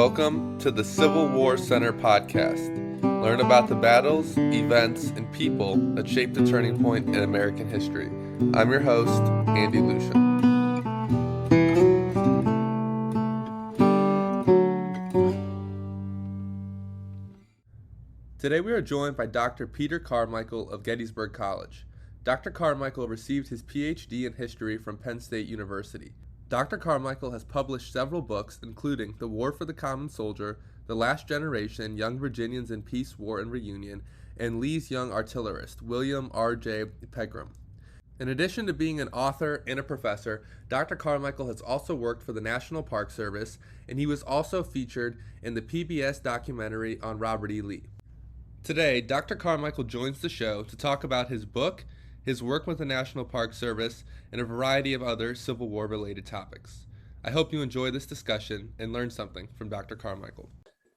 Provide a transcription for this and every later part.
Welcome to the Civil War Center podcast. Learn about the battles, events, and people that shaped a turning point in American history. I'm your host, Andy Lucian. Today we are joined by Dr. Peter Carmichael of Gettysburg College. Dr. Carmichael received his PhD in history from Penn State University. Dr. Carmichael has published several books, including The War for the Common Soldier, The Last Generation, Young Virginians in Peace, War, and Reunion, and Lee's Young Artillerist, William R.J. Pegram. In addition to being an author and a professor, Dr. Carmichael has also worked for the National Park Service, and he was also featured in the PBS documentary on Robert E. Lee. Today, Dr. Carmichael joins the show to talk about his book, his work with the National Park Service, and a variety of other Civil War-related topics. I hope you enjoy this discussion and learn something from Dr. Carmichael.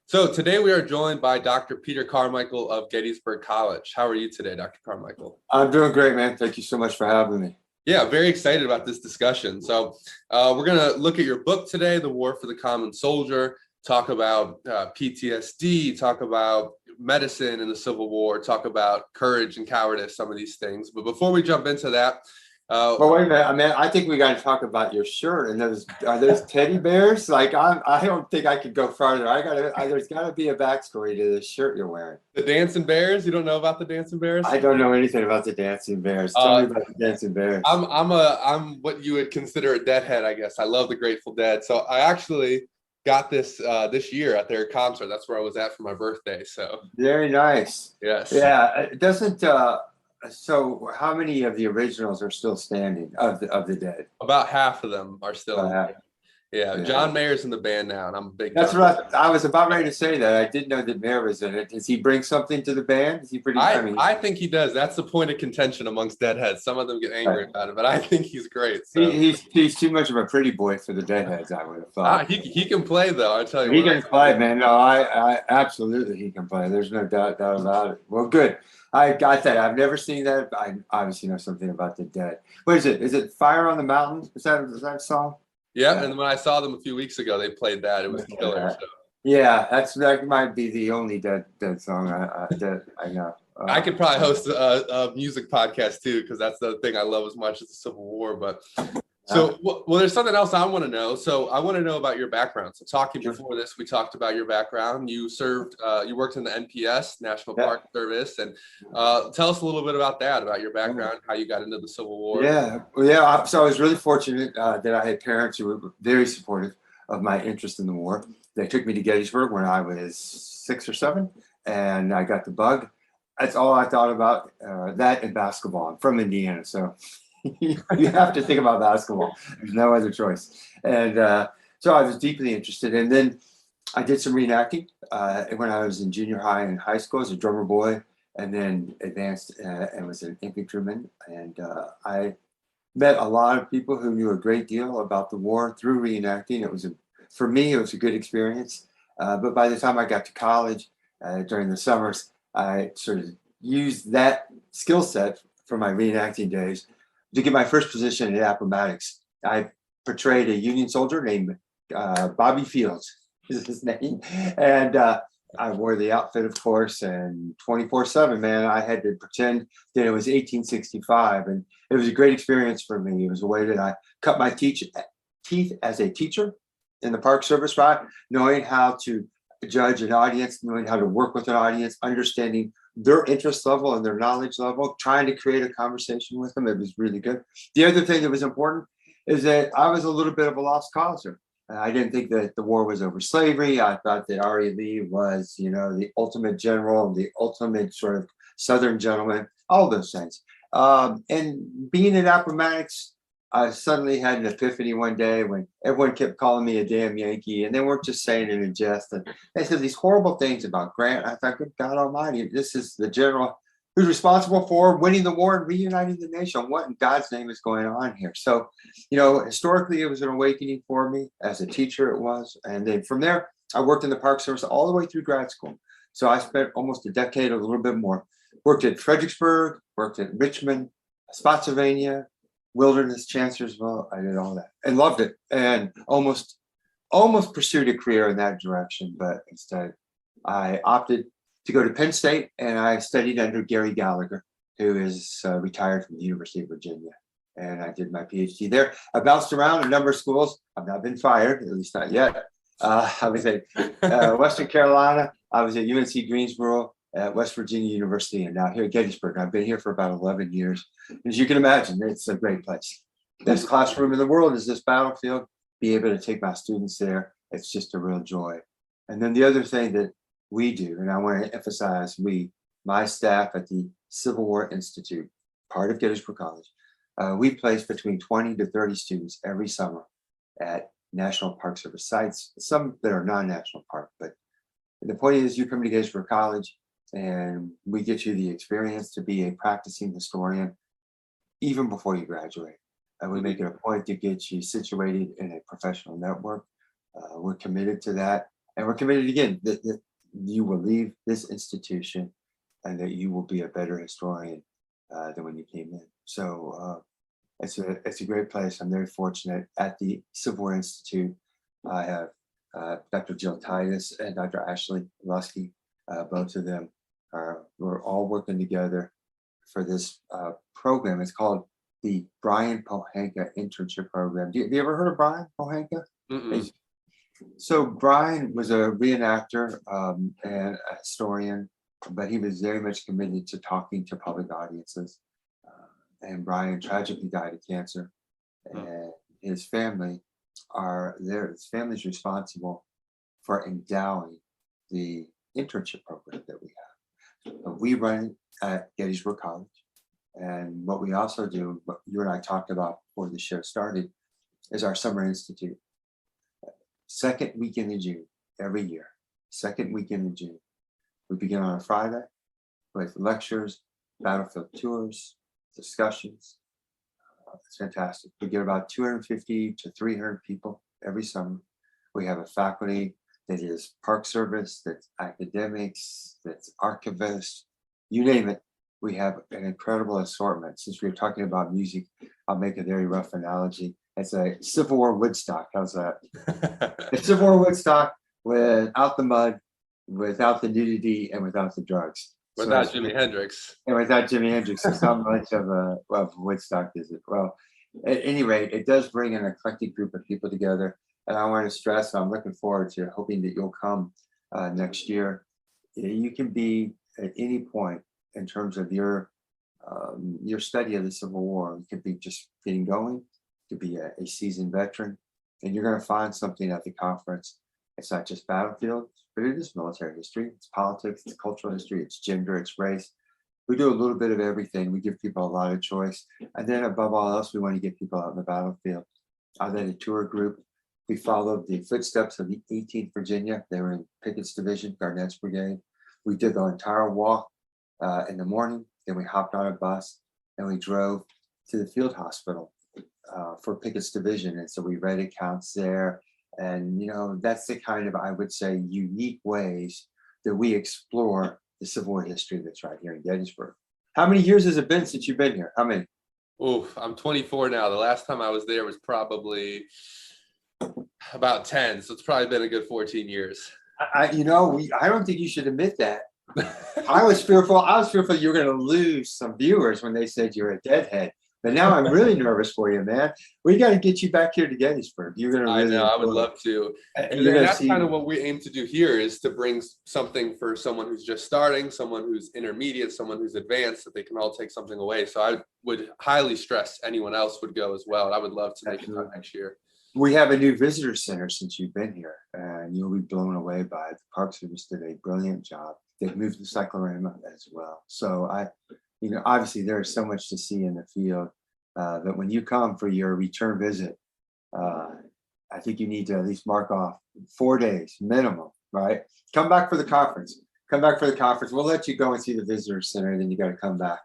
So today we are joined by Dr. Peter Carmichael of Gettysburg College. How are you today, Dr. Carmichael? I'm doing great, man. Thank you so much for having me. Yeah, very excited about this discussion. So we're going to look at your book today, The War for the Common Soldier, talk about PTSD, talk about medicine in the Civil War, talk about courage and cowardice, some of these things. But before we jump into that, well, wait a minute. I mean, I think we got to talk about your shirt. And are those teddy bears? Like, I don't think I could go farther. There's got to be a backstory to this shirt you're wearing. The Dancing Bears. You don't know about the Dancing Bears? I don't know anything about the Dancing Bears. Tell me about the Dancing Bears. I'm what you would consider a Deadhead, I guess. I love the Grateful Dead. So I actually got this year at their concert. That's where I was at for my birthday. So very nice. Yes. Yeah. It doesn't. So how many of the originals are still standing of the dead? About half of them are still. Yeah. John Mayer's in the band now, and I'm a big. That's what I was about ready to say. That I didn't know that Mayer was in it. Does he bring something to the band? Is he pretty? I think he does. That's the point of contention amongst Deadheads. Some of them get angry about it, but I think he's great. So. He's too much of a pretty boy for the Deadheads. I would have thought. He can play though. I tell you. He can play, man. No, I absolutely he can play. There's no doubt about it. Well, good. I got that. I've never seen that. I obviously know something about the Dead. What is it? Is it Fire on the Mountain? Is that a song? Yeah, and when I saw them a few weeks ago, they played that. It was killer. So. Yeah, that might be the only Dead song that I know. I could probably host a music podcast too, because that's the thing I love as much as the Civil War. But so, well, there's something else I want to know. So I want to know about your background. So talking before this, we talked about your background. You served, you worked in the NPS, National Park Service, and tell us a little bit about that, about your background, how you got into the Civil War. Yeah. So I was really fortunate that I had parents who were very supportive of my interest in the war. They took me to Gettysburg when I was 6 or 7, and I got the bug. That's all I thought about, that and basketball. I'm from Indiana, so you have to think about basketball. There's no other choice. And so I was deeply interested. And then I did some reenacting when I was in junior high and high school as a drummer boy, and then advanced and was an infantryman. And I met a lot of people who knew a great deal about the war through reenacting. For me, it was a good experience. But by the time I got to college during the summers, I sort of used that skill set from my reenacting days to get my first position at Appomattox. I portrayed a Union soldier named Bobby Fields, is his name. And I wore the outfit, of course, and 24/7, man, I had to pretend that it was 1865. And it was a great experience for me. It was a way that I cut my teeth as a teacher in the Park Service, right? Knowing how to judge an audience, knowing how to work with an audience, understanding their interest level and their knowledge level, trying to create a conversation with them. It was really good. The other thing that was important is that I was a little bit of a lost causer. I didn't think that the war was over slavery. I thought that R.E. Lee was, the ultimate general, the ultimate sort of Southern gentleman, all those things. And being at Appomattox, I suddenly had an epiphany one day when everyone kept calling me a damn Yankee, and they weren't just saying it in jest. And they said these horrible things about Grant. I thought, good God Almighty, this is the general who's responsible for winning the war and reuniting the nation. What in God's name is going on here? So, historically, it was an awakening for me. As a teacher, it was. And then from there, I worked in the Park Service all the way through grad school. So I spent almost a decade, a little bit more. Worked at Fredericksburg, worked at Richmond, Spotsylvania, Wilderness, Chancellorsville. I did all that and loved it. And almost almost pursued a career in that direction, but instead I opted to go to Penn State, and I studied under Gary Gallagher, who is retired from the University of Virginia. And I did my PhD there. I bounced around a number of schools. I've not been fired, at least not yet. I was at Western Carolina. I was at UNC Greensboro, at West Virginia University, and now here at Gettysburg. I've been here for about 11 years. As you can imagine, it's a great place. Best classroom in the world is this battlefield. Be able to take my students there, it's just a real joy. And then the other thing that we do, and I want to emphasize my staff at the Civil War Institute, part of Gettysburg College, we place between 20 to 30 students every summer at National Park Service sites, some that are non-national park. But the point is, you come to Gettysburg College and we get you the experience to be a practicing historian even before you graduate. And we make it a point to get you situated in a professional network. We're committed to that. And we're committed again that you will leave this institution and that you will be a better historian than when you came in. So it's a great place. I'm very fortunate at the Civil War Institute. I have Dr. Jill Titus and Dr. Ashley Lusky. Both of them we're all working together for this program. It's called the Brian Pohanka Internship Program. Have you ever heard of Brian Pohanka? So Brian was a reenactor and a historian, but he was very much committed to talking to public audiences. And Brian tragically died of cancer, and his family are there. His family's responsible for endowing the internship program that we have. We run it at Gettysburg College. And what we also do, what you and I talked about before the show started, is our Summer Institute. Second weekend in June, every year, second weekend in June. We begin on a Friday with lectures, battlefield tours, discussions. It's fantastic. We get about 250 to 300 people every summer. We have a faculty that is Park Service, that's academics, that's archivists, you name it. We have an incredible assortment. Since we were talking about music, I'll make a very rough analogy. It's a Civil War Woodstock. How's that? It's Civil War Woodstock without the mud, without the nudity, and without the drugs. Without Jimi Hendrix. And without Jimi Hendrix, it's not much of a Woodstock, is it? Well, at any rate, it does bring an eclectic group of people together. And I want to stress, I'm looking forward to hoping that you'll come next year. You can be at any point in terms of your study of the Civil War. You could be just getting going, you could be a seasoned veteran, and you're going to find something at the conference. It's not just battlefield, but it is military history, it's politics, it's cultural history, it's gender, it's race. We do a little bit of everything. We give people a lot of choice. And then above all else, we want to get people out in the battlefield. I led a tour group. We followed the footsteps of the 18th Virginia. They were in Pickett's division, Garnett's brigade. We did the entire walk in the morning. Then we hopped on a bus and we drove to the field hospital for Pickett's division. And so we read accounts there. And, you know, that's the kind of, I would say, unique ways that we explore the Civil War history that's right here in Gettysburg. How many years has it been since you've been here? How many? Oh, I'm 24 now. The last time I was there was probably about 10. So it's probably been a good 14 years. I don't think you should admit that. I was fearful you were going to lose some viewers when they said you're a deadhead. But now I'm really nervous for you, man. We got to get you back here to Gettysburg. You're going to really. I know. I would love to. And that's kind of what we aim to do here, is to bring something for someone who's just starting, someone who's intermediate, someone who's advanced, that they can all take something away. So I would highly stress anyone else would go as well. I would love to make it next year. We have a new visitor center since you've been here, and you'll be blown away by it. The Park Service did a brilliant job. They've moved the cyclorama as well. So obviously there is so much to see in the field, but when you come for your return visit, I think you need to at least mark off 4 days minimum, right? Come back for the conference. We'll let you go and see the visitor center, and then you got to come back.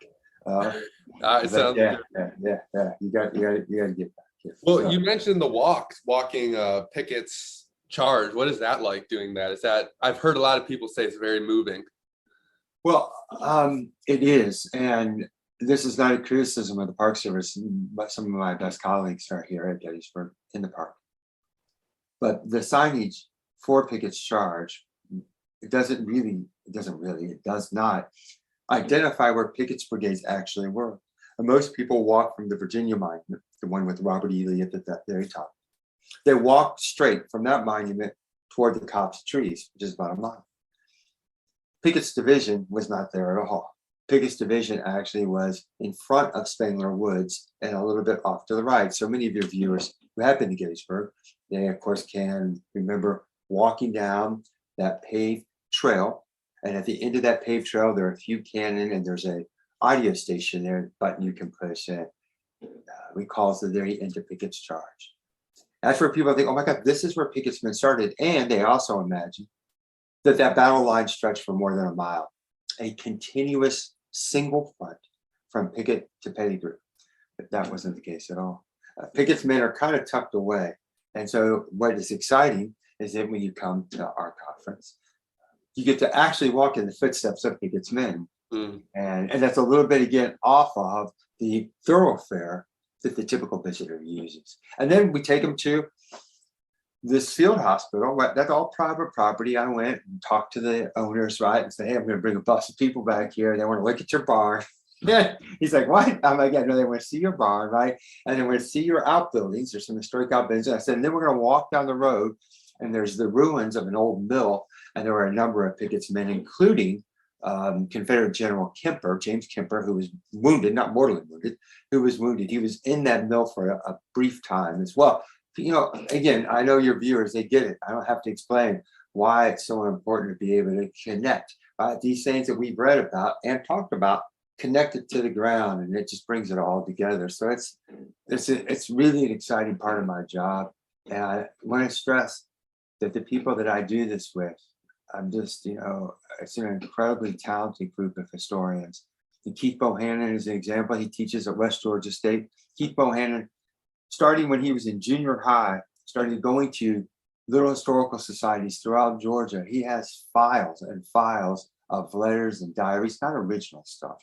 It sounds good. Yeah. You got to get back here. Well, you mentioned the walking Pickett's charge. What is that like, doing that? I've heard a lot of people say it's very moving. Well, it is, and this is not a criticism of the Park Service, but some of my best colleagues are here at Gettysburg in the park. But the signage for Pickett's charge, it does not identify where Pickett's brigades actually were. And most people walk from the Virginia monument, the one with Robert E. Lee at the very top. They walk straight from that monument toward the copse of trees, which is about a mile. Pickett's division was not there at all. Pickett's division actually was in front of Spangler Woods and a little bit off to the right. So many of your viewers who have been to Gettysburg, they of course can remember walking down that paved trail. And at the end of that paved trail, there are a few cannon and there's a audio station there, button you can push and recalls the very end of Pickett's charge. That's where people think, oh my God, this is where Pickett's men started. And they also imagine that battle line stretched for more than a mile, a continuous single front from Pickett to Pettigrew. But that wasn't the case at all. Pickett's men are kind of tucked away. And so what is exciting is that when you come to our conference, you get to actually walk in the footsteps of Pickett's men. And that's a little bit, again, off of the thoroughfare that the typical visitor uses. And then we take them to this field hospital. That's all private property. I went and talked to the owners, right, and said, hey, I'm going to bring a bus of people back here. They want to look at your barn. Yeah. He's like, what? I'm like, yeah, no, they want to see your barn, right? And they want to see your outbuildings. There's some historic outbuildings. And I said, and then we're going to walk down the road, and there's the ruins of an old mill. And there were a number of Pickett's men, including Confederate General Kemper, James Kemper, who was wounded, not mortally wounded, who was wounded. He was in that mill for a brief time as well. You know, again, I know your viewers, they get it. I don't have to explain why it's so important to be able to connect these things that we've read about and talked about, connected to the ground, and it just brings it all together. So it's really an exciting part of my job. And I want to stress that the people that I do this with, I'm just, it's an incredibly talented group of historians. And Keith Bohannon is an example. He teaches at West Georgia State. Keith Bohannon, starting when he was in junior high, started going to little historical societies throughout Georgia. He has files and files of letters and diaries, not original stuff,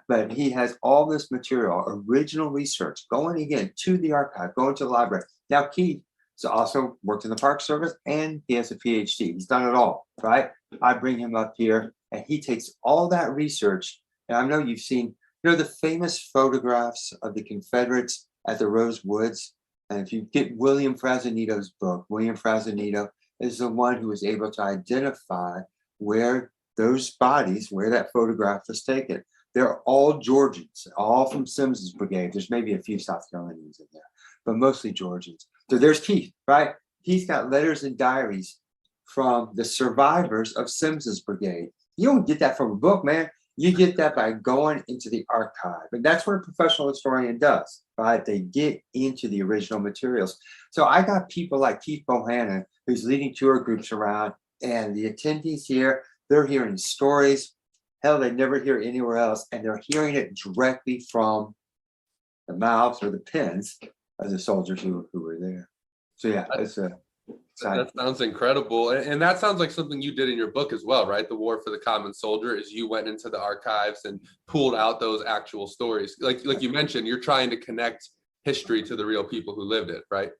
but he has all this material, original research, going again to the archive, going to the library. Now, Keith has also worked in the Park Service and he has a PhD. He's done it all, right? I bring him up here and he takes all that research. And I know you've seen, the famous photographs of the Confederates at the Rose Woods. And if you get William Frazanito's book, William Frazanito is the one who was able to identify where those bodies, where that photograph was taken. They're all Georgians, all from Sims's brigade. There's maybe a few South Carolinians in there, but mostly Georgians. So there's Keith, right? He's got letters and diaries from the survivors of Sims's brigade. You don't get that from a book, man. You get that by going into the archive. And that's what a professional historian does, right? They get into the original materials. So I got people like Keith Bohannon, who's leading tour groups around, and the attendees here, they're hearing stories, hell, they never hear anywhere else, and they're hearing it directly from the mouths or the pens of the soldiers who were there. So yeah, it's exciting. That sounds incredible. And that sounds like something you did in your book as well, right? The War for the Common Soldier, is you went into the archives and pulled out those actual stories. Like you mentioned, you're trying to connect history to the real people who lived it, right?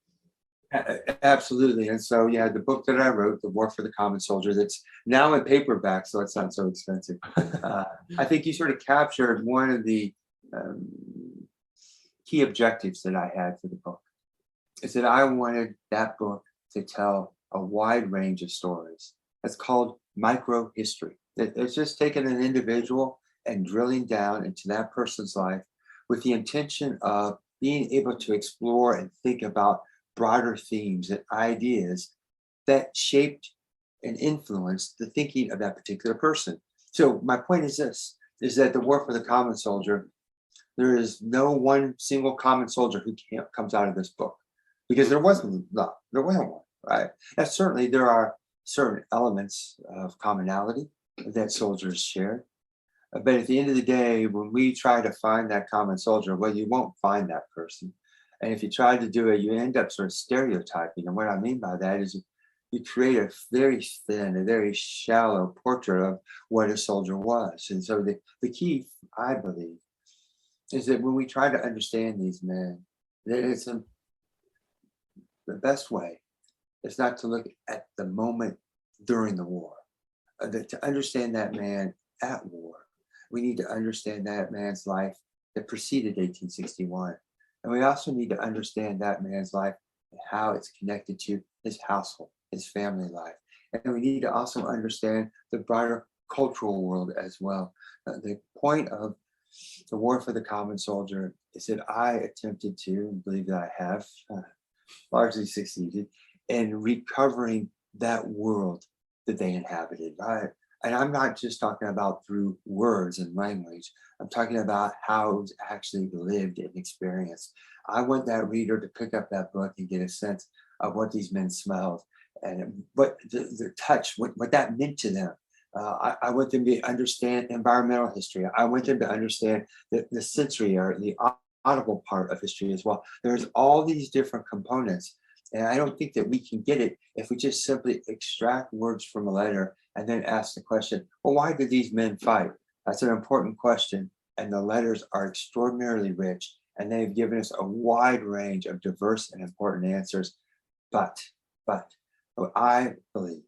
Absolutely. And so, yeah, the book that I wrote, The War for the Common Soldier, that's now in paperback, so it's not so expensive. I think you sort of captured one of the key objectives that I had for the book, is that I wanted that book to tell a wide range of stories. It's called micro history. It's just taking an individual and drilling down into that person's life with the intention of being able to explore and think about broader themes and ideas that shaped and influenced the thinking of that particular person. So my point is this, is that the War for the Common Soldier, there is no one single common soldier who comes out of this book, because there wasn't one, right? And certainly there are certain elements of commonality that soldiers shared. But at the end of the day, when we try to find that common soldier, well, you won't find that person. And if you try to do it, you end up sort of stereotyping. And what I mean by that is you create a very thin, a very shallow portrait of what a soldier was. And so the key, I believe, is that when we try to understand these men, that it's the best way is not to look at the moment during the war. To understand that man at war, we need to understand that man's life that preceded 1861. And we also need to understand that man's life and how it's connected to his household, his family life. And we need to also understand the broader cultural world as well. The point of the War for the Common Soldier is that I attempted to, and believe that I have largely succeeded, in recovering that world that they inhabited, right? And I'm not just talking about through words and language. I'm talking about how it was actually lived and experienced. I want that reader to pick up that book and get a sense of what these men smelled and what their touch, what that meant to them. I want them to understand environmental history. I want them to understand the sensory or the audible part of history as well. There's all these different components. And I don't think that we can get it if we just simply extract words from a letter and then ask the question, well, why did these men fight? That's an important question. And the letters are extraordinarily rich. And they've given us a wide range of diverse and important answers. But I believe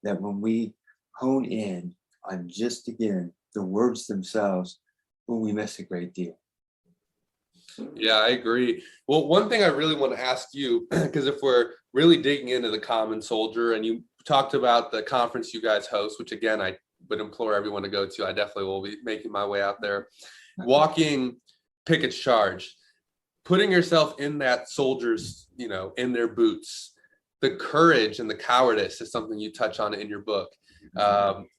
that when we hone in on just, again, the words themselves, when we miss a great deal. Yeah, I agree. Well, one thing I really want to ask you, because if we're really digging into the common soldier, and you talked about the conference you guys host, which again, I would implore everyone to go to. I definitely will be making my way out there. Walking Pickett's charge, putting yourself in that soldier's, in their boots, the courage and the cowardice is something you touch on in your book.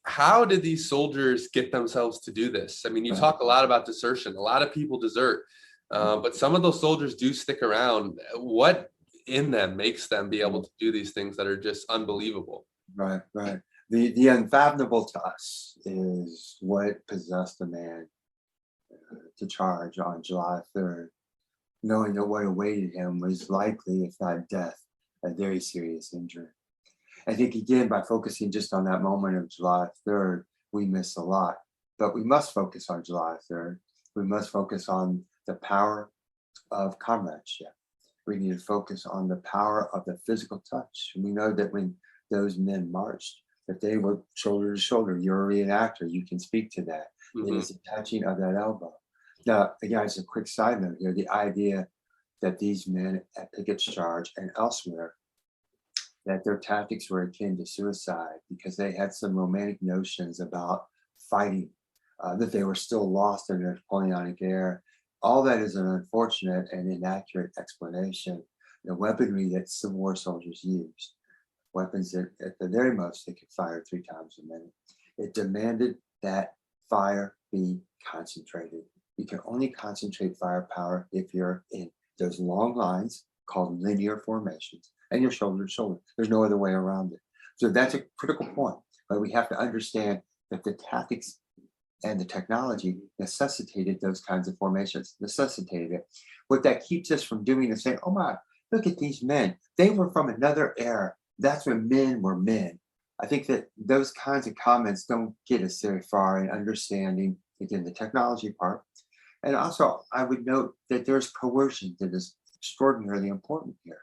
How did these soldiers get themselves to do this? I mean, you talk a lot about desertion. A lot of people desert, but some of those soldiers do stick around. What in them makes them be able to do these things that are just unbelievable? Right. The unfathomable to us is what possessed a man to charge on July 3rd, knowing that what awaited him was likely, if not death, a very serious injury. I think, again, by focusing just on that moment of July 3rd, we miss a lot. But we must focus on July 3rd. We must focus on the power of comradeship. We need to focus on the power of the physical touch. We know that when those men marched, that they were shoulder to shoulder. You're a reenactor. You can speak to that. It is the touching of that elbow. Now, again, as a quick side note here, the idea that these men at Pickett's Charge and elsewhere, that their tactics were akin to suicide because they had some romantic notions about fighting, that they were still lost in the Napoleonic era. All that is an unfortunate and inaccurate explanation. The weaponry that Civil War soldiers used, weapons that at the very most they could fire 3 times a minute. It demanded that fire be concentrated. You can only concentrate firepower if you're in those long lines called linear formations and you're shoulder to shoulder. There's no other way around it. So that's a critical point. But we have to understand that the tactics and the technology necessitated those kinds of formations, necessitated it. What that keeps us from doing is saying, oh my, look at these men. They were from another era. That's when men were men. I think that those kinds of comments don't get us very far in understanding, again, the technology part. And also, I would note that there's coercion that is extraordinarily important here.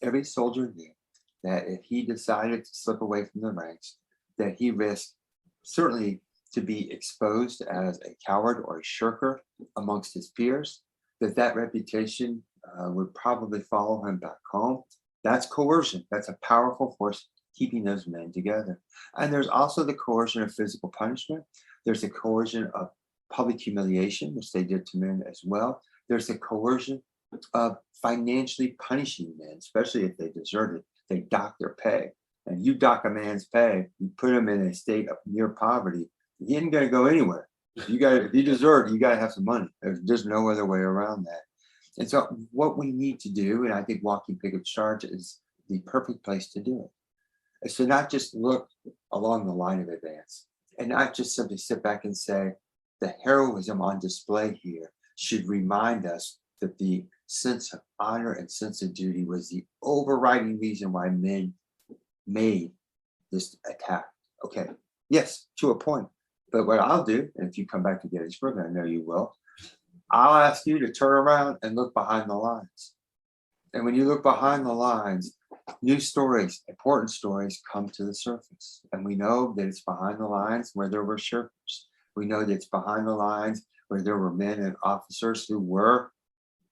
Every soldier knew that if he decided to slip away from the ranks, that he risked certainly to be exposed as a coward or a shirker amongst his peers, that reputation would probably follow him back home. That's coercion. That's a powerful force keeping those men together. And there's also the coercion of physical punishment. There's the coercion of public humiliation, which they did to men as well. There's the coercion of financially punishing men, especially if they deserted. They dock their pay. And you dock a man's pay, you put him in a state of near poverty, he ain't going to go anywhere. If you desert, you got to have some money. There's no other way around that. And so what we need to do, and I think Walking Pickett's Charge is the perfect place to do it, is to not just look along the line of advance and not just simply sit back and say, the heroism on display here should remind us that the sense of honor and sense of duty was the overriding reason why men made this attack. Okay, yes, to a point. But what I'll do, and if you come back to Gettysburg, and I know you will, I'll ask you to turn around and look behind the lines. And when you look behind the lines, new stories, important stories come to the surface. And we know that it's behind the lines where there were shirkers. We know that it's behind the lines where there were men and officers who were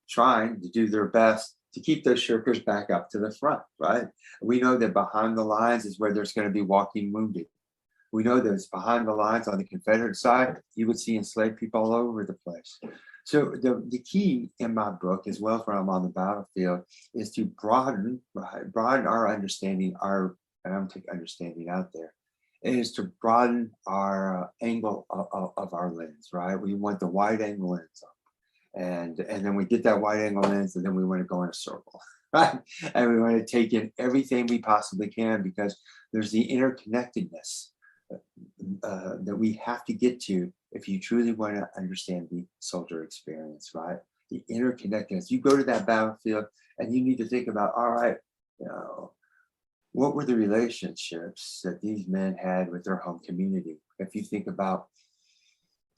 trying to do their best to keep those shirkers back up to the front, right? We know that behind the lines is where there's going to be walking wounded. We know that it's behind the lines on the Confederate side. You would see enslaved people all over the place. So the key in my book, as well as when I'm on the battlefield, is to broaden our understanding, and I'm going to take understanding out there, is to broaden our angle of our lens, right? We want the wide angle lens up. And then we get that wide angle lens, and then we want to go in a circle, right? And we want to take in everything we possibly can, because there's the interconnectedness that we have to get to if you truly want to understand the soldier experience, right? The interconnectedness. You go to that battlefield and you need to think about, all right, what were the relationships that these men had with their home community? If you think about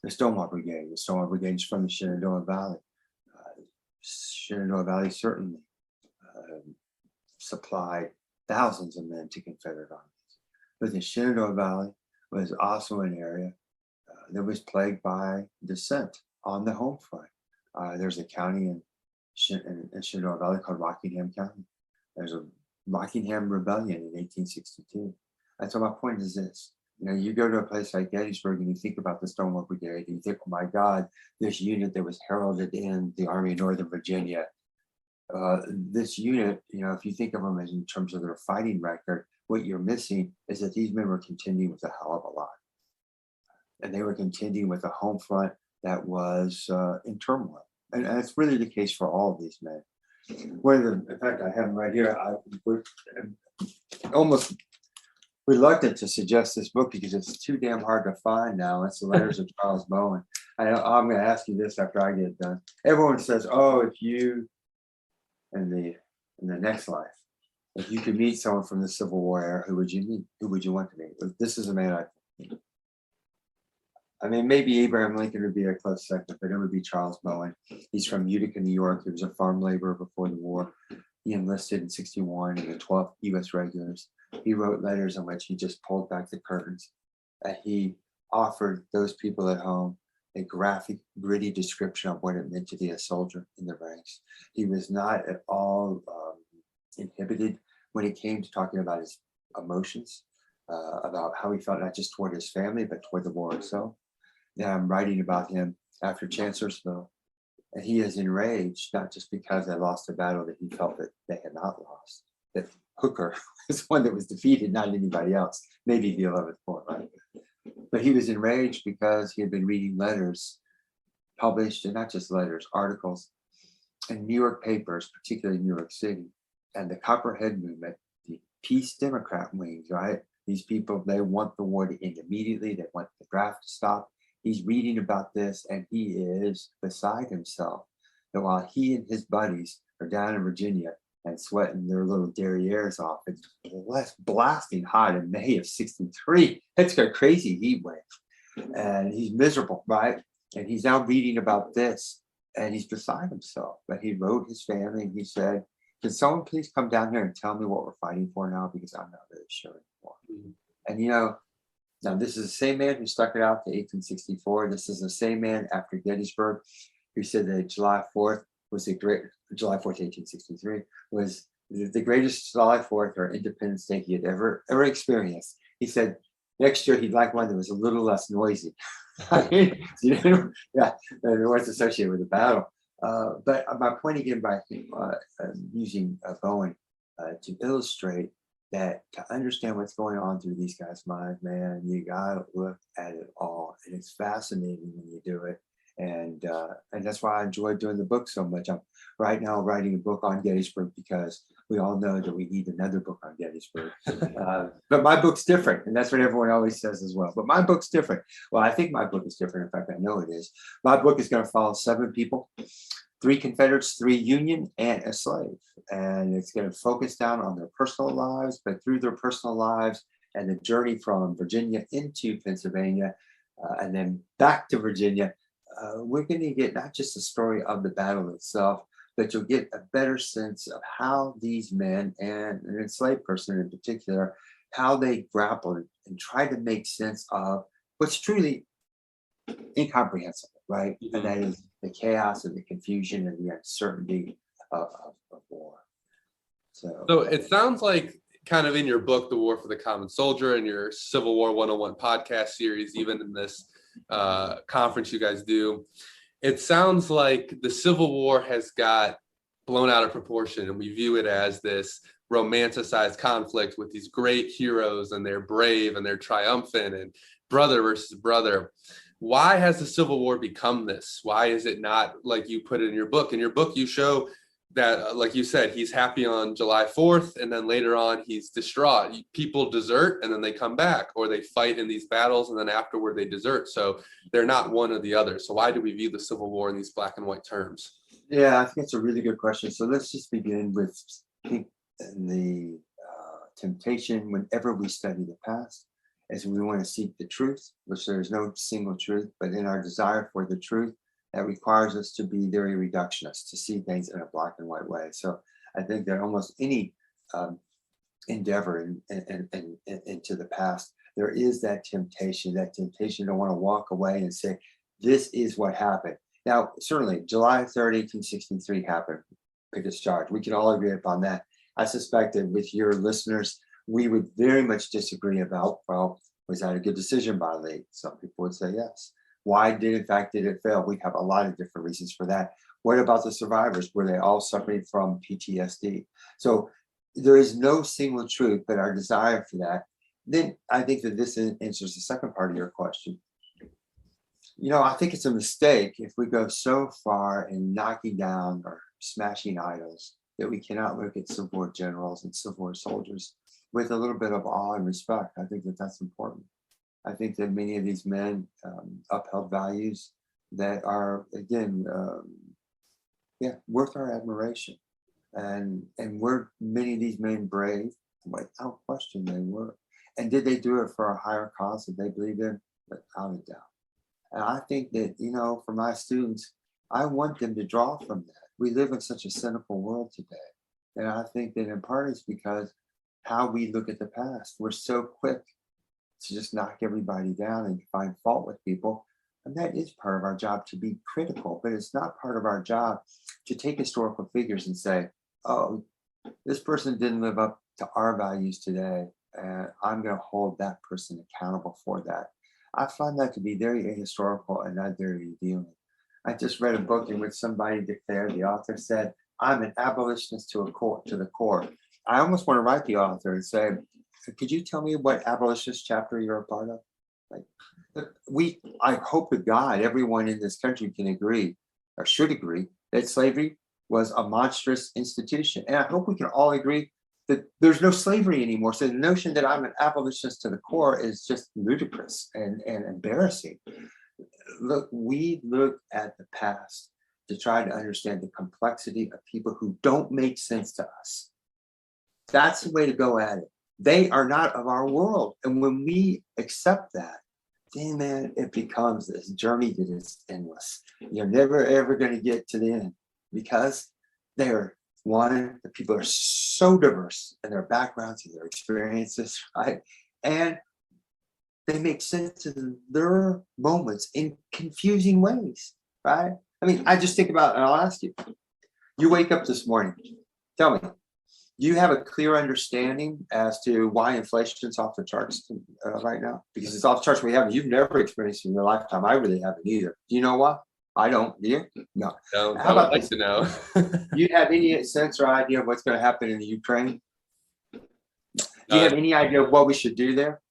the Stonewall Brigade is from the Shenandoah Valley. Shenandoah Valley certainly supplied thousands of men to Confederate armies. But the Shenandoah Valley was also an area that was plagued by dissent on the home front. There's a county in Shenandoah Valley called Rockingham County. There's a Rockingham Rebellion in 1862. And so my point is this. You go to a place like Gettysburg and you think about the Stonewall Brigade, and you think, oh my God, this unit that was heralded in the Army of Northern Virginia. This unit, if you think of them as in terms of their fighting record, what you're missing is that these men were contending with a hell of a lot. And they were contending with a home front that was in turmoil. And that's really the case for all of these men. In fact, I have them right here. We're almost reluctant to suggest this book because it's too damn hard to find now. It's the Letters of Charles Bowen. I'm going to ask you this after I get done. Everyone says, "Oh, if you in the next life, if you could meet someone from the Civil War era, who would you meet? Who would you want to meet?" This is a man I mean, maybe Abraham Lincoln would be a close second, but it would be Charles Bowen. He's from Utica, New York. He was a farm laborer before the war. He enlisted in 1961 in the 12th U.S. Regulars. He wrote letters in which he just pulled back the curtains. He offered those people at home a graphic, gritty description of what it meant to be a soldier in the ranks. He was not at all inhibited when it came to talking about his emotions, about how he felt not just toward his family, but toward the war itself. Now I'm writing about him after Chancellorsville, and he is enraged, not just because they lost a battle that he felt that they had not lost, that Hooker was one that was defeated, not anybody else, maybe the 11th Corps, right? But he was enraged because he had been reading letters published, and not just letters, articles in New York papers, particularly New York City, and the Copperhead movement, the peace Democrat wings, right? These people, they want the war to end immediately. They want the draft to stop. He's reading about this, and he is beside himself. And while he and his buddies are down in Virginia and sweating their little derrieres off, it's blasting hot in May of 1963. It's a crazy heat wave. And he's miserable, right? And he's now reading about this, and he's beside himself. But he wrote his family, and he said, "Can someone please come down here and tell me what we're fighting for now? Because I'm not really sure anymore." And now this is the same man who stuck it out to 1864. This is the same man after Gettysburg who said that July 4th, 1863, was the greatest July 4th or Independence Day he had ever experienced. He said next year he'd like one that was a little less noisy. I mean, yeah, it was associated with the battle. But my point again by using Bowen to illustrate that to understand what's going on through these guys' minds, man, you gotta look at it all, and it's fascinating when you do it. And that's why I enjoy doing the book so much. I'm right now writing a book on Gettysburg because we all know that we need another book on Gettysburg. But my book's different, and that's what everyone always says as well. But my book's different. Well, I think my book is different. In fact, I know it is. My book is going to follow 7 people. 3 Confederates, 3 Union, and a slave. And it's going to focus down on their personal lives, but through their personal lives and the journey from Virginia into Pennsylvania and then back to Virginia, we're going to get not just the story of the battle itself, but you'll get a better sense of how these men, and an enslaved person in particular, how they grappled and tried to make sense of what's truly incomprehensible, right? And that is the chaos and the confusion and the uncertainty of war. So it sounds like kind of in your book, The War for the Common Soldier, and your Civil War 101 podcast series, even in this conference you guys do, it sounds like the Civil War has got blown out of proportion, and we view it as this romanticized conflict with these great heroes, and they're brave and they're triumphant and brother versus brother. Why has the Civil War become this? Why is it not like you put it in your book? In your book, you show that, like you said, he's happy on July 4th, and then later on he's distraught. People desert and then they come back, or they fight in these battles and then afterward they desert. So they're not one or the other. So why do we view the Civil War in these black and white terms? Yeah, I think it's a really good question. So let's just begin with the temptation whenever we study the past, as we want to seek the truth, which there is no single truth, but in our desire for the truth, that requires us to be very reductionist, to see things in a black and white way. So I think that almost any endeavor into the past, there is that temptation to want to walk away and say, this is what happened. Now, certainly, July 3rd, 1863 happened, biggest charge. We can all agree upon that. I suspect that with your listeners, we would very much disagree about, well, was that a good decision by Lee? Some people would say yes. Why did it fail? We have a lot of different reasons for that. What about the survivors? Were they all suffering from PTSD? So there is no single truth, but our desire for that. Then I think that this answers the second part of your question. I think it's a mistake if we go so far in knocking down or smashing idols that we cannot look at Civil War generals and Civil War soldiers with a little bit of awe and respect. I think that that's important. I think that many of these men upheld values that are, again, worth our admiration. And were many of these men brave? Without question, they were. And did they do it for a higher cause that they believed in? Without a doubt. And I think that, for my students, I want them to draw from that. We live in such a cynical world today. And I think that in part it's because how we look at the past. We're so quick to just knock everybody down and find fault with people. And that is part of our job, to be critical, but it's not part of our job to take historical figures and say, oh, this person didn't live up to our values today, and I'm going to hold that person accountable for that. I find that to be very ahistorical and not very revealing. I just read a book in which somebody declared, the author said, I'm an abolitionist to the core. I almost want to write the author and say, could you tell me what abolitionist chapter you're a part of? I hope to God, everyone in this country can agree, or should agree, that slavery was a monstrous institution. And I hope we can all agree that there's no slavery anymore. So the notion that I'm an abolitionist to the core is just ludicrous and embarrassing. Look, we look at the past to try to understand the complexity of people who don't make sense to us. That's the way to go at it. They are not of our world. And when we accept that, then, man, it becomes this journey that is endless. You're never, ever going to get to the end, because the people are so diverse in their backgrounds and their experiences, right? And they make sense of their moments in confusing ways, right? I mean, I just think about, and I'll ask you, you wake up this morning, tell me, do you have a clear understanding as to why inflation is off the charts right now? Because it's off the charts. You've never experienced in your lifetime. I really haven't either. Do you know why? I don't. Do you? No. How about like to know? Do you have any sense or idea of what's going to happen in the Ukraine? Do you have any idea of what we should do there?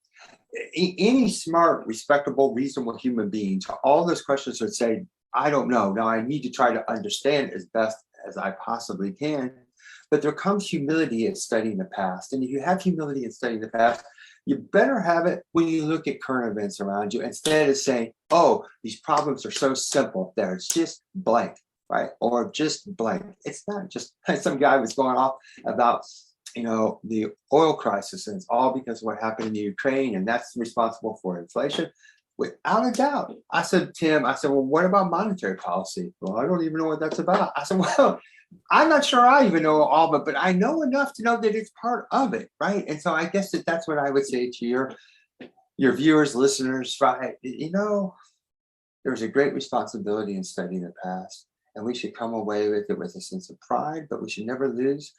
Any smart, respectable, reasonable human being to all those questions would say, I don't know. Now I need to try to understand as best as I possibly can. But there comes humility in studying the past. And if you have humility in studying the past, you better have it when you look at current events around you, instead of saying, oh, these problems are so simple there. It's just blank, right? Or just blank. It's not just, some guy was going off about, the oil crisis, and it's all because of what happened in the Ukraine, and that's responsible for inflation. Without a doubt. I said, Tim, I said, well, what about monetary policy? Well, I don't even know what that's about. I said, well, I'm not sure I even know all of it, but I know enough to know that it's part of it, right? And so I guess that's what I would say to your viewers, listeners, right? There's a great responsibility in studying the past, and we should come away with it with a sense of pride, but we should never lose,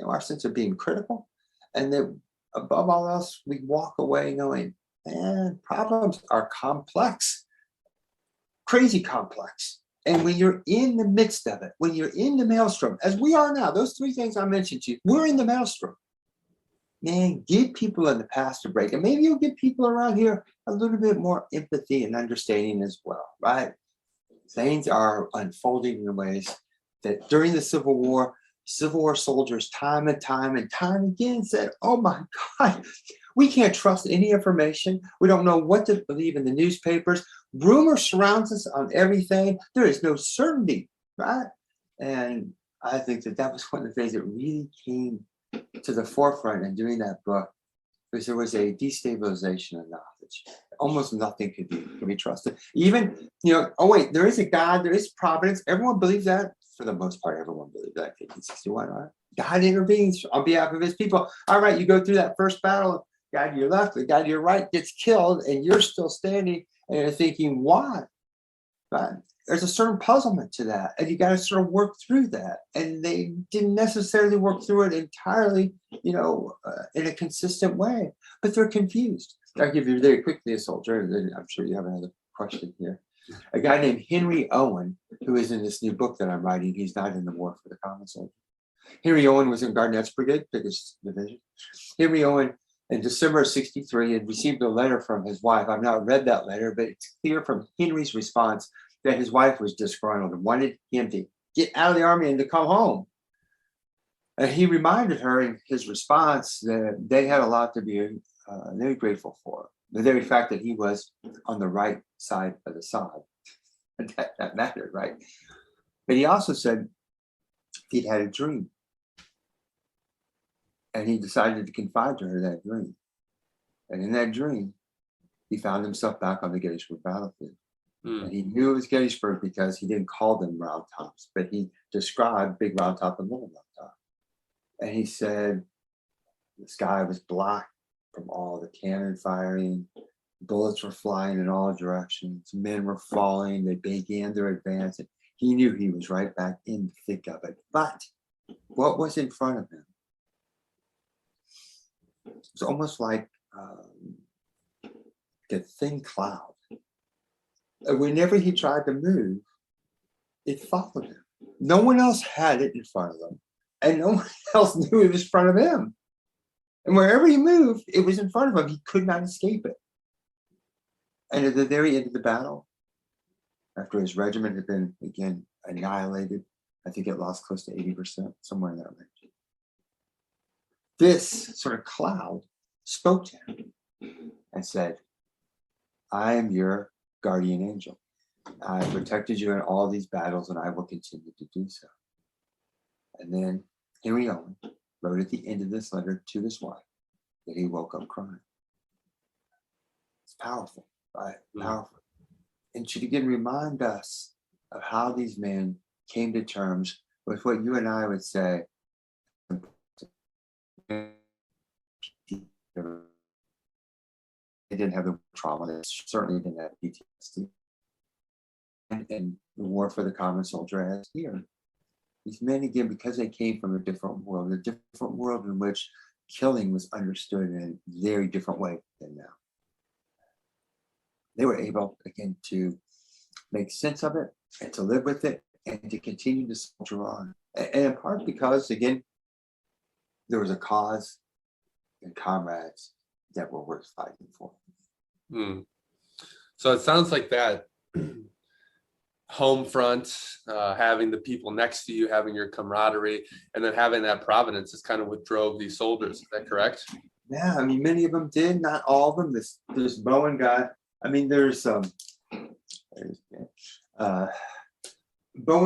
our sense of being critical, and that above all else, we walk away knowing, man, problems are complex, crazy complex. And when you're in the midst of it, when you're in the maelstrom, as we are now, those three things I mentioned to you, we're in the maelstrom. Man, give people in the past a break. And maybe you'll give people around here a little bit more empathy and understanding as well, right? Things are unfolding in ways that during the Civil War soldiers time and time again said, oh my God, we can't trust any information. We don't know what to believe in the newspapers. Rumor surrounds us on everything. There is no certainty, right? And I think that was one of the things that really came to the forefront in doing that book, because there was a destabilization of knowledge. Almost nothing could be trusted. Even, oh wait, there is a God, there is providence. Everyone believes that. For the most part, everyone believed that in 1861, right? God intervenes on behalf of his people. All right, you go through that first battle, guy to your left, the guy to your right gets killed, and you're still standing, and you're thinking, why? Right? There's a certain puzzlement to that, and you got to sort of work through that. And they didn't necessarily work through it entirely, in a consistent way, but they're confused. I'll give you very quickly a soldier, and then I'm sure you have another question here. A guy named Henry Owen, who is in this new book that I'm writing. He's not in the war for the common soldier. Henry Owen was in Garnett's brigade, biggest division. Henry Owen, in December of 63, had received a letter from his wife. I've not read that letter, but it's clear from Henry's response that his wife was disgruntled and wanted him to get out of the army and to come home. And he reminded her in his response that they had a lot to be very grateful for. The very fact that he was on the right side of the sod. That mattered, right? But he also said he'd had a dream. And he decided to confide to her that dream. And in that dream, he found himself back on the Gettysburg battlefield. And he knew it was Gettysburg because he didn't call them round tops, but he described Big Round Top and Little Round Top. And he said the sky was black from all the cannon firing, bullets were flying in all directions, men were falling, they began their advance. And he knew he was right back in the thick of it. But what was in front of him? It was almost like a thin cloud. Whenever he tried to move, it followed him. No one else had it in front of them, and no one else knew it was in front of him. And wherever he moved, it was in front of him. He could not escape it. And at the very end of the battle, after his regiment had been, again, annihilated, I think it lost close to 80%, somewhere in that range. This sort of cloud spoke to him and said, I am your guardian angel. I protected you in all these battles, and I will continue to do so. And then Henry Owen wrote at the end of this letter to his wife that he woke up crying. It's powerful, right? Powerful. And should again remind us of how these men came to terms with what you and I would say. They didn't have the trauma. They certainly didn't have PTSD. And the war for the common soldier as here. These men, again, because they came from a different world in which killing was understood in a very different way than now. They were able, again, to make sense of it and to live with it and to continue to soldier on. And in part because, again, there was a cause and comrades that were worth fighting for. So it sounds like that home front, having the people next to you, having your camaraderie, and then having that providence is kind of what drove these soldiers. Is that correct? Yeah, I mean, many of them did, not all of them. This Bowen guy, I mean, Bowen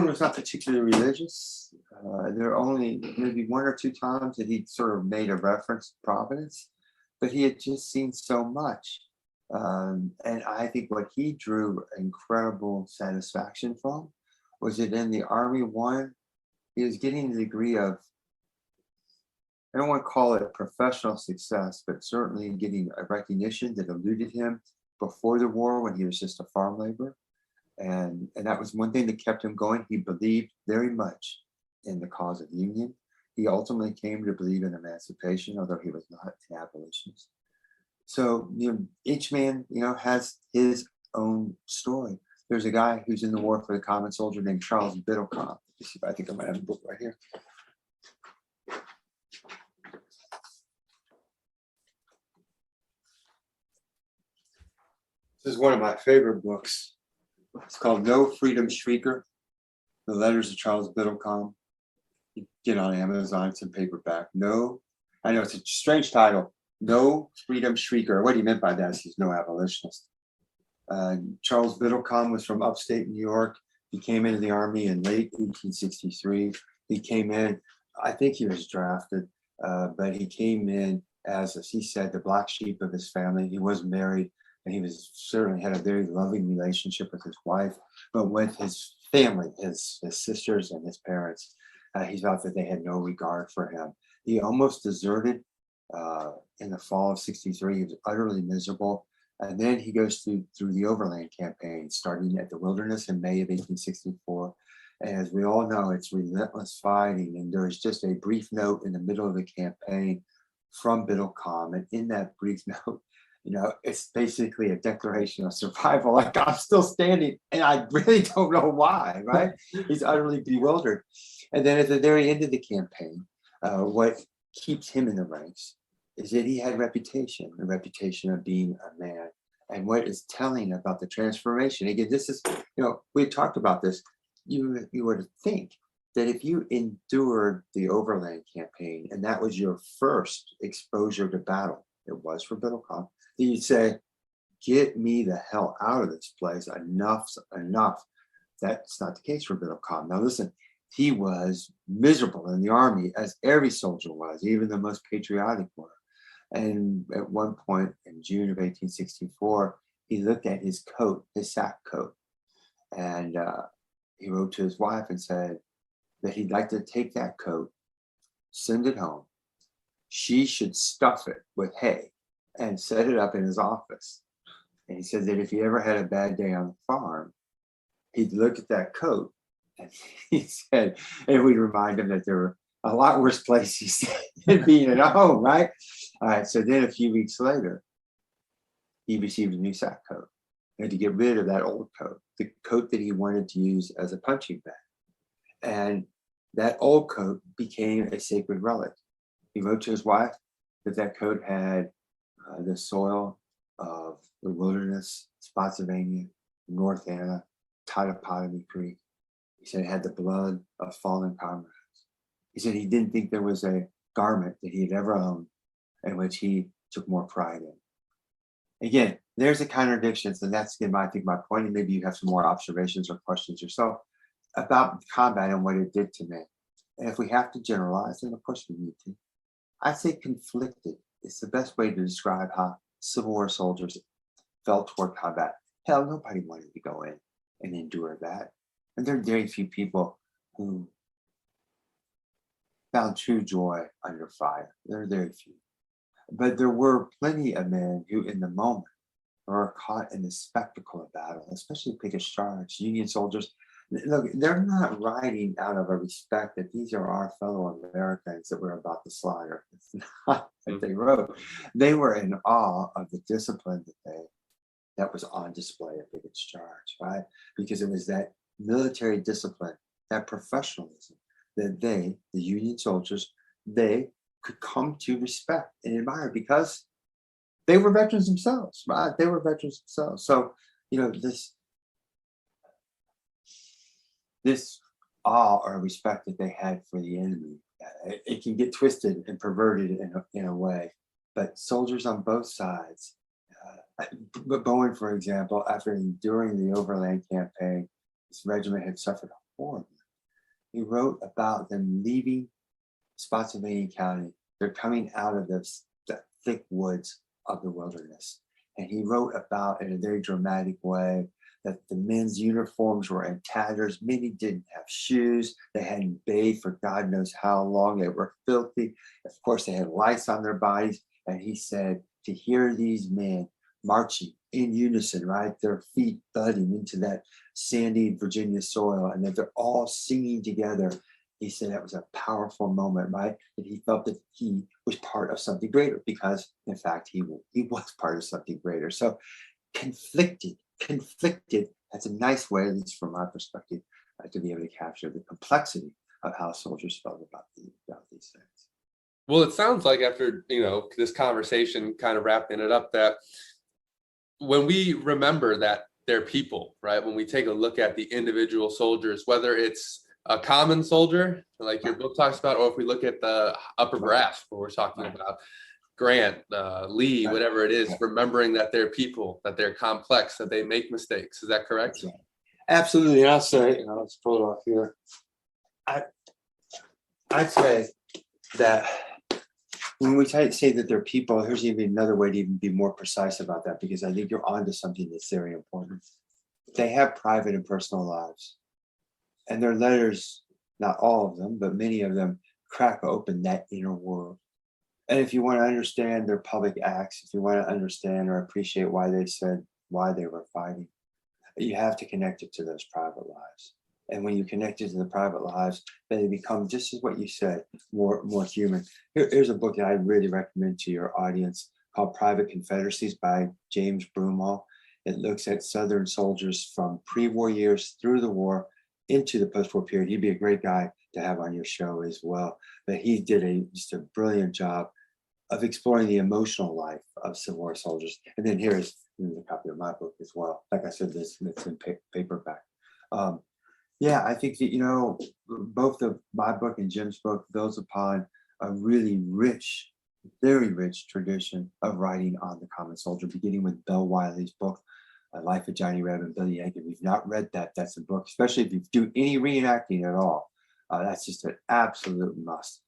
was not particularly religious. There are only maybe one or two times that he sort of made a reference to providence, but he had just seen so much And I think what he drew incredible satisfaction from was that in the Army, one, he was getting a degree of, I don't want to call it professional success, but certainly getting a recognition that eluded him before the war when he was just a farm laborer. And that was one thing that kept him going. He believed very much in the cause of the Union. He ultimately came to believe in emancipation, although he was not an abolitionist. So each man, has his own story. There's a guy who's in the war for the common soldier named Charles Biddlecombe. I think I might have a book right here. This is one of my favorite books. It's called No Freedom Shrieker, The Letters of Charles Biddlecombe. You get on Amazon, it's in paperback. I know it's a strange title. No Freedom Shrieker. What he meant by that is he's no abolitionist. Charles Biddlecombe was from upstate New York. He came into the Army in late 1863. He came in, I think he was drafted, but he came in as he said, the black sheep of his family. He was married, and he was certainly had a very loving relationship with his wife, but with his family, his sisters and his parents, he felt that they had no regard for him. He almost deserted in the fall of '63. He was utterly miserable. And then he goes through the Overland Campaign, starting at the Wilderness in May of 1864. And as we all know, it's relentless fighting. And there's just a brief note in the middle of the campaign from Biddlecombe. And in that brief note, it's basically a declaration of survival. Like, I'm still standing, and I really don't know why, right? He's utterly bewildered. And then at the very end of the campaign, what keeps him in the ranks is that he had a reputation of being a man. And what is telling about the transformation, again, this is, we talked about this, you were to think that if you endured the Overland Campaign, and that was your first exposure to battle, it was for Biddlecombe, that you'd say, get me the hell out of this place, enough's enough. That's not the case for Biddlecombe. Now listen, he was miserable in the Army, as every soldier was, even the most patriotic were. And at one point in June of 1864, he looked at his coat, his sack coat, and he wrote to his wife and said that he'd like to take that coat, send it home. She should stuff it with hay and set it up in his office. And he said that if he ever had a bad day on the farm, he'd look at that coat, and he said, and we'd remind him that there were a lot worse places than being at home, right? All right, so then a few weeks later, he received a new sack coat. He had to get rid of that old coat, the coat that he wanted to use as a punching bag. And that old coat became a sacred relic. He wrote to his wife that coat had the soil of the Wilderness, Spotsylvania, North Anna, Totopotomoy Creek. He said it had the blood of fallen comrades. He said he didn't think there was a garment that he had ever owned in which he took more pride in. Again, there's a contradiction. And that's, again, I think my point, and maybe you have some more observations or questions yourself about combat and what it did to men. And if we have to generalize, then of course we need to. I'd say conflicted is the best way to describe how Civil War soldiers felt toward combat. Hell, nobody wanted to go in and endure that. And there are very few people who found true joy under fire. There are very few. But there were plenty of men who, in the moment, were caught in the spectacle of battle, especially British Charge, Union soldiers. Look, they're not writing out of a respect that these are our fellow Americans that we're about to slaughter. It's not what they wrote. They were in awe of the discipline that was on display at British Charge, right? Because it was that military discipline, that professionalism that the Union soldiers, they could come to respect and admire because they were veterans themselves, right? They were veterans themselves. So, this awe or respect that they had for the enemy, it can get twisted and perverted in a way. But soldiers on both sides, but Bowen, for example, after enduring the Overland Campaign, his regiment had suffered horribly. He wrote about them leaving Spotsylvania County. They're coming out of the thick woods of the Wilderness. And he wrote about, in a very dramatic way, that the men's uniforms were in tatters. Many didn't have shoes. They hadn't bathed for God knows how long. They were filthy. Of course, they had lice on their bodies. And he said, to hear these men marching in unison, right? Their feet thudding into that sandy Virginia soil, and that they're all singing together. He said that was a powerful moment, right? That he felt that he was part of something greater, because in fact, he was part of something greater. So conflicted, that's a nice way, at least from my perspective, to be able to capture the complexity of how soldiers felt about these things. Well, it sounds like after, this conversation, kind of wrapping it up, that when we remember that they're people, right? When we take a look at the individual soldiers, whether it's a common soldier, like your book talks about, or if we look at the upper brass, where we're talking about Grant, Lee, whatever it is, remembering that they're people, that they're complex, that they make mistakes. Is that correct? Right. Absolutely. And I'll say, let's pull it off here. I'd say that when we say that they're people, here's even another way to even be more precise about that, because I think you're onto something that's very important. They have private and personal lives, and their letters, not all of them, but many of them, crack open that inner world. And if you want to understand their public acts, if you want to understand or appreciate why they said why they were fighting, you have to connect it to those private lives. And when you connect it to the private lives, then they become, just as what you said, more human. Here's a book that I really recommend to your audience, called Private Confederacies by James Broomall. It looks at Southern soldiers from pre-war years through the war into the post-war period. He'd be a great guy to have on your show as well. But he did just a brilliant job of exploring the emotional life of Civil War soldiers. And then here's a copy of my book as well. Like I said, it's in paperback. Yeah, I think that, both my book and Jim's book builds upon a really rich, very rich tradition of writing on the common soldier, beginning with Bell Wiley's book, Life of Johnny Reb and Billy Yank. If you've not read that, that's a book, especially if you do any reenacting at all. That's just an absolute must,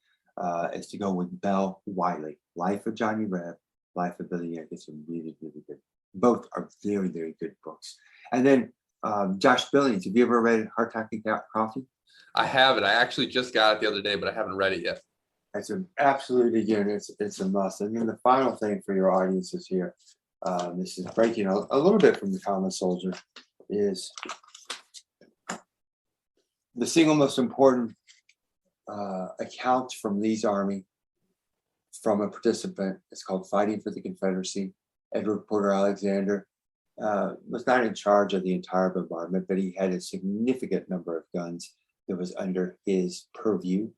is to go with Bell Wiley, Life of Johnny Reb, Life of Billy Yank. It's a really, really good. Both are very, very good books. And then Josh Billings, have you ever read Hardtack and Coffee? I haven't. I actually just got it the other day, but I haven't read it yet. It's an absolute, again, it's a must. And then the final thing for your audiences here, this is breaking a little bit from the common soldier, is the single most important account from Lee's army from a participant. It's called Fighting for the Confederacy. Edward Porter Alexander was not in charge of the entire bombardment, but he had a significant number of guns that was under his purview.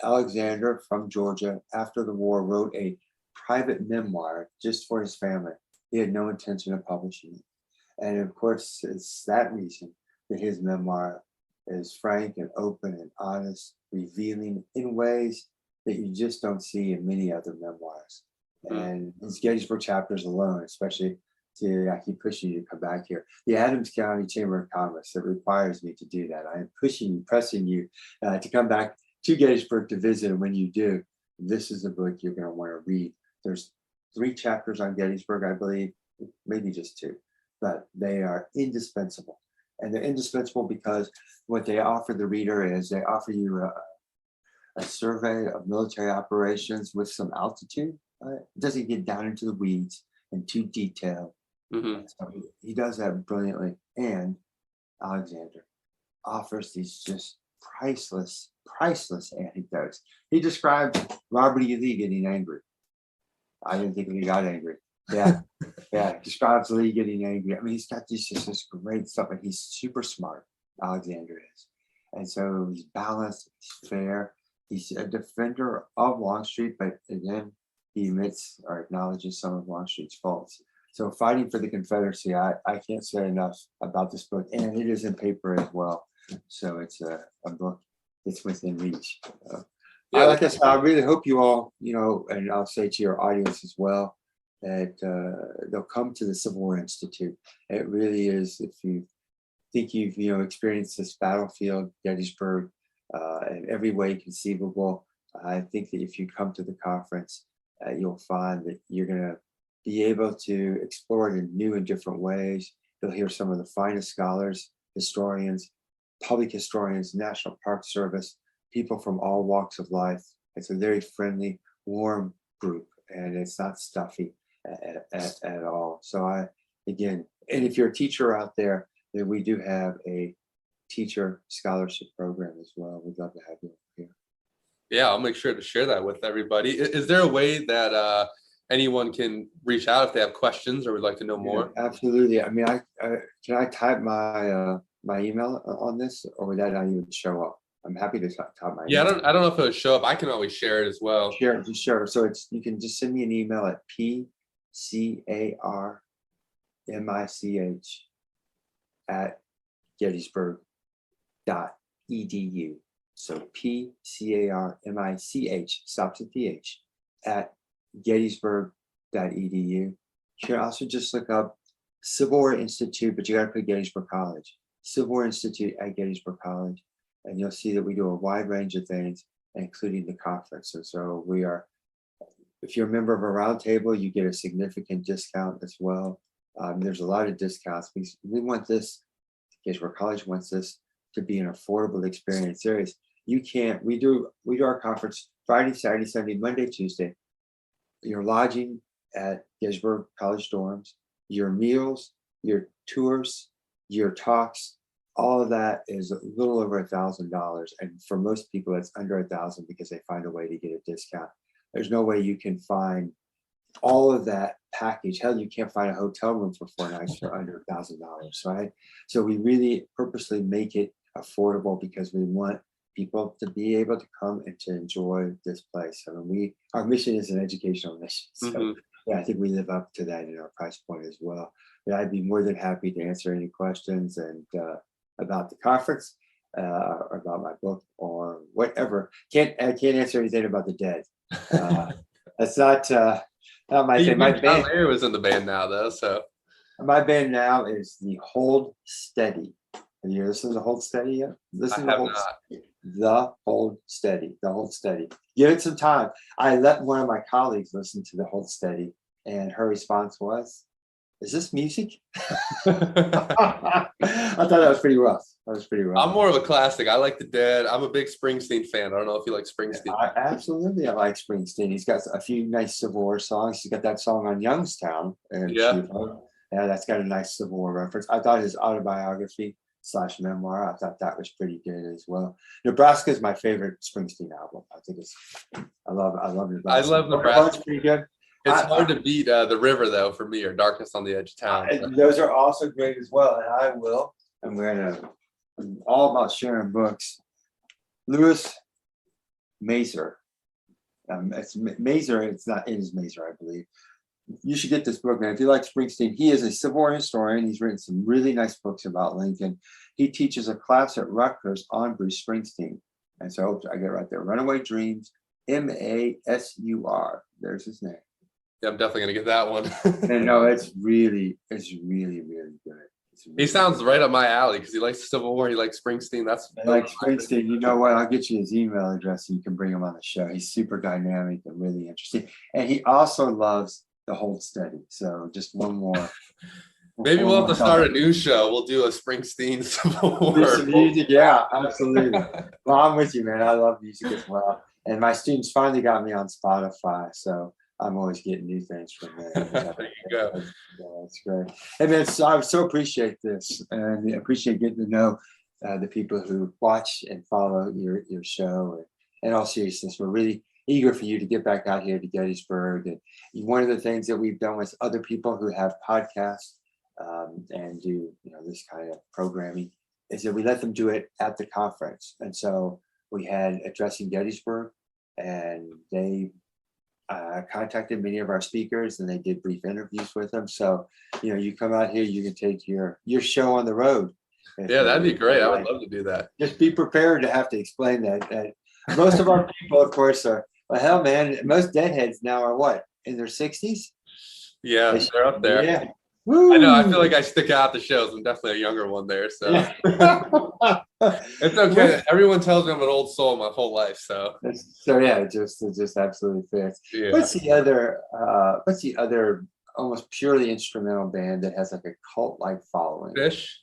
Alexander from Georgia, after the war, wrote a private memoir just for his family. He had no intention of publishing it. And of course, it's that reason that his memoir is frank and open and honest, revealing in ways that you just don't see in many other memoirs. And these Gettysburg chapters alone, especially, I keep pushing you to come back here. The Adams County Chamber of Commerce, that requires me to do that. I am pushing you, pressing you to come back to Gettysburg to visit. And when you do, this is a book you're going to want to read. There's 3 chapters on Gettysburg, I believe, maybe just 2, but they are indispensable. And they're indispensable because what they offer the reader is they offer you a survey of military operations with some altitude. It doesn't get down into the weeds and too detailed. So he does that brilliantly. And Alexander offers these just priceless anecdotes. He describes Robert E. Lee getting angry. I didn't think he got angry. Yeah. Describes Lee getting angry. I mean, he's got this great stuff, and he's super smart. Alexander is. And so he's balanced, he's fair. He's a defender of Longstreet, but again, he admits or acknowledges some of Longstreet's faults. So Fighting for the Confederacy, I can't say enough about this book, and it is in paper as well. So it's a book that's within reach. Like I said, I really hope you all, and I'll say to your audience as well, that they'll come to the Civil War Institute. It really is, if you think you've experienced this battlefield, Gettysburg, in every way conceivable, I think that if you come to the conference, you'll find that you're going to be able to explore it in new and different ways. You'll hear some of the finest scholars, historians, public historians, National Park Service, people from all walks of life. It's a very friendly, warm group, and it's not stuffy at all. So again, and if you're a teacher out there, then we do have a teacher scholarship program as well. We'd love to have you here. Yeah, I'll make sure to share that with everybody. Is there a way that anyone can reach out if they have questions or would like to know more? Yeah, absolutely. I mean, can I type my email on this, or would that not even show up? I'm happy to type my Yeah, email. I don't know if it'll show up. I can always share it as well. Sure. So you can just send me an email at pcarmich@gettysburg.edu. So pcarmich, stops at th, at gettysburg.edu. You can also just look up Civil War Institute, but you got to put Gettysburg College. Civil War Institute at Gettysburg College, and you'll see that we do a wide range of things, including the conference. And so we are, if you're a member of a roundtable, you get a significant discount as well. There's a lot of discounts. We want this, Gettysburg College wants this to be an affordable experience. We do our conference Friday, Saturday, Sunday, Monday, Tuesday. Your lodging at Gettysburg College dorms, your meals, your tours, your talks, all of that is a little over $1,000. And for most people, it's under $1,000 because they find a way to get a discount. There's no way you can find all of that package. Hell, you can't find a hotel room for 4 nights for under $1,000, right? So we really purposely make it affordable because we want people to be able to come and to enjoy this place. I mean, our mission is an educational mission. So yeah, I think we live up to that in our price point as well. But I'd be more than happy to answer any questions and about the conference, or about my book, or whatever. I can't answer anything about the dead. That's not my thing. My band was in the band now, though. So my band now is the Hold Steady. Have you listened to Hold Steady yet? Listen to Hold Steady. The Hold Steady. The Hold Steady. Give it some time. I let one of my colleagues listen to the Hold Steady, and her response was, "Is this music?" I thought that was pretty rough. I'm more of a classic. I like the Dead. I'm a big Springsteen fan. I don't know if you like Springsteen. Absolutely, I like Springsteen. He's got a few nice Civil War songs. He's got that song on Youngstown. Yeah, that's got a nice Civil War reference. I thought his autobiography / memoir, I thought that was pretty good as well. Nebraska is my favorite Springsteen album. I love Nebraska. I love Nebraska. It's pretty good. It's hard to beat The River, though, for me, or Darkness on the Edge of Town. Those are also great as well, and I'm all about sharing books. Lewis Mazer. It's Mazer. It is Mazer, I believe. You should get this book, man. If you like Springsteen, he is a Civil War historian. He's written some really nice books about Lincoln. He teaches a class at Rutgers on Bruce Springsteen. And so I get it right there. Runaway Dreams, Masur. There's his name. Yeah, I'm definitely gonna get that one. And no, it's really good. He sounds right up my alley because he likes the Civil War. He likes Springsteen. I like Springsteen. You know what? I'll get you his email address so you can bring him on the show. He's super dynamic and really interesting. And he also loves the Hold Steady. So just one more. Maybe we'll have to start a new show. We'll do a Springsteen Civil War. Some music, yeah, absolutely. Well, I'm with you, man. I love music as well. And my students finally got me on Spotify. So I'm always getting new things from there. There you go. Yeah, that's great. Hey, man, I so appreciate this, and I appreciate getting to know the people who watch and follow your show. And in all seriousness, we're really eager for you to get back out here to Gettysburg. And one of the things that we've done with other people who have podcasts and do this kind of programming is that we let them do it at the conference. And so we had Addressing Gettysburg, and they contacted many of our speakers, and they did brief interviews with them. So you come out here, you can take your show on the road. Yeah, that'd be great. I would love to do that. Just be prepared to have to explain that. Most of our people, of course, are, well, hell, man, most deadheads now are what, in their 60s? Yeah, they're up there. Yeah. Woo. I know. I feel like I stick out the shows. I'm definitely a younger one there, so it's okay. Everyone tells me I'm an old soul my whole life, so yeah, it just absolutely fits. Yeah. What's the other almost purely instrumental band that has like a cult-like following. Fish?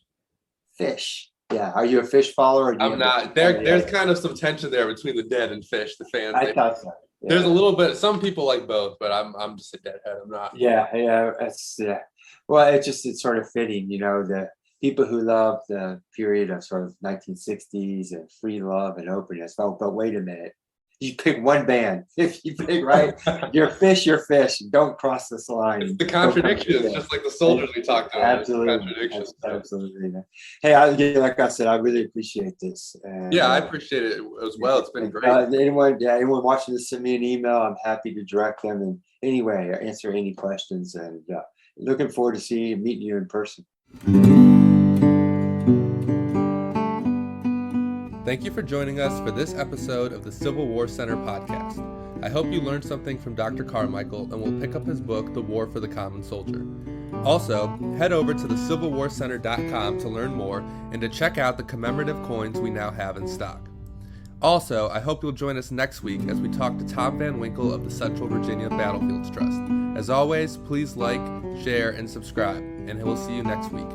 Fish. Yeah. Are you a Fish follower? Or do you I'm not. There's kind of some tension there between the Dead and Fish, the fans. I thought so. Yeah. There's a little bit. Some people like both, but I'm just a Deadhead. I'm not. Yeah. That's Well, it's sort of fitting, the people who love the period of sort of 1960s and free love and openness. Oh, but wait a minute. You pick one band. If you pick right, you're Fish. Don't cross this line. It's the contradictions, just like the soldiers we talked about. Absolutely. Absolutely. Hey, like I said, I really appreciate this. And, I appreciate it as well. It's been great. Anyone watching this, send me an email. I'm happy to direct them in any way, or answer any questions. And looking forward to meeting you in person. Thank you for joining us for this episode of the Civil War Center podcast. I hope you learned something from Dr. Carmichael and will pick up his book, The War for the Common Soldier. Also, head over to thecivilwarcenter.com to learn more and to check out the commemorative coins we now have in stock. Also, I hope you'll join us next week as we talk to Tom Van Winkle of the Central Virginia Battlefields Trust. As always, please like, share, and subscribe, and we'll see you next week.